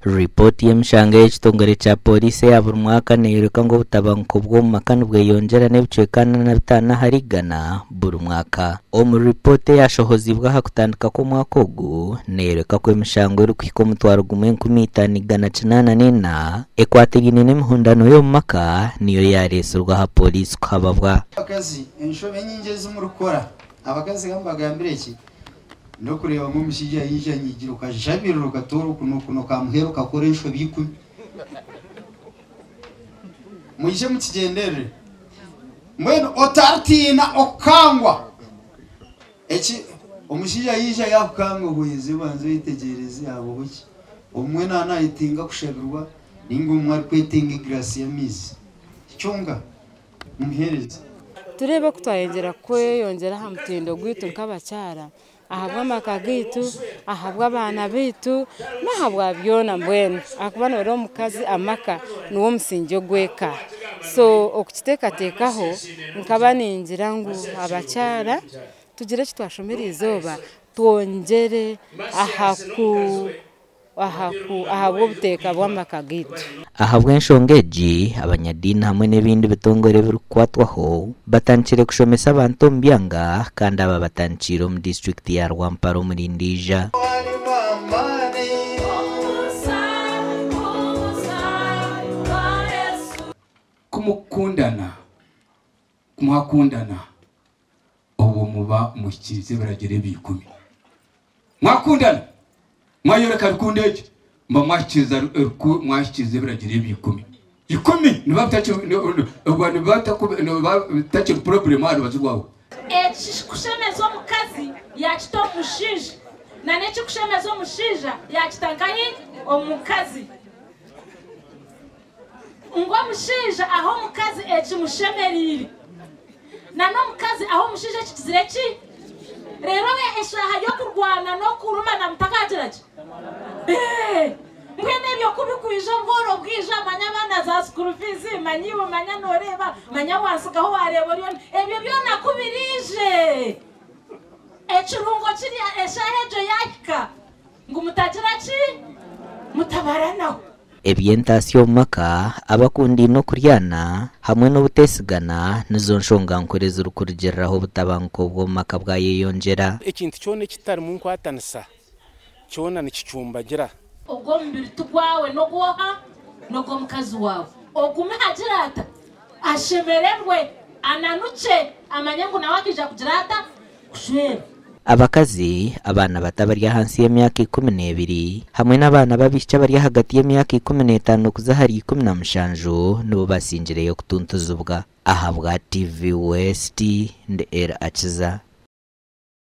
Ripoti y'emishanga y'ekitongole kya polisi ya buri mwaka neereka ngu obutabanguko bw'omu nibweyongyera n'ebicwekana na bitano harigana buri mwaka. Omu ripoti eyashohozibwa aha kutandika kw'omwaka ogu neereka ko emishango erikuhika 15,184 ekwatiraine n'emihundano y'omu maka niyo yareeserwa aha polisi kuhababwa. Abakazi enshobe nyingi ezimurukora abakazi gambagambire eki no kureba mu musijja yija nyigira ukajabira ukatora kuno kamuhero kakore enshobe 10 muje mukigendere mwene otartina okangwa eki omusijja yija yakanga bweze banze yitegereze abo buki omwena anayitinga kushabirwa ningo mwari kwetinga grace ya mizi cyonga muhereze turebe kutwayengera kweyongera ha mutindo gwitu nk'abacyara ahabwa amaka gitu ahabwa abana bitu nahabwa byona mbwene akuba noro omukazi amaka nuwo musinjo gweka so okukiteekateekaho nkaba ningira ngu abacyara tugire kitwashomera izoba twongere ahabwa obuteeka bw'amaka gitu. Ahabwa enshonga egi abanyadini hamwe n'ebindi bitongore birikukwatwaho batandikire kushomesa abantu omu byanga kandi aba batandikire omu disitulikiti ya Rwampara omuri Ndiija. kumwakundana obu muba mukirize baragira 10 mwakundana mwayoreka rukundeje mba mwakize biragira 10 nibatake problem ari bazigwaho kushemeza omukazi yakita omushija na neki kushemeza omushija yakitangayi omukazi ngo omushija aho omukazi ekimushemerire na n'omukazi aho omushija kizire ki rero eshaha yo kurwana no kurumana mutakagiraki mwene byo kubikuija bworo bwija manya bana za school fees manyiwe manya noreba manya wasigaho wareba ryo ebyo byona kubirije ekirungo kiri eshahejo yakika ngo mutagira ki mutabaranaho ebyentasiyo omu maka abakundi no kuryana hamwe n'obutesigana nizo nshonga nkore zirikurugiriraho obutabanguko bw'omu maka bwayeyongyera. Ekintu kyona ekitari mu nkwatanisa kyona nikicumbagira ogwo mubiri tugwawe nogwoha nogw'omukazi wawe ogume hagira ata ashemererwe ananuke amanye ngu nawe akija kugira ata kushwera. Abakazi abana batabari hansi y'emyaka 12 hamwe n'abana babisha bari hagati y'emyaka 15 kuza hari 17 nibo basinjireyo kutuntuzubwa. Ahabwa TV West ndi Era Akiza.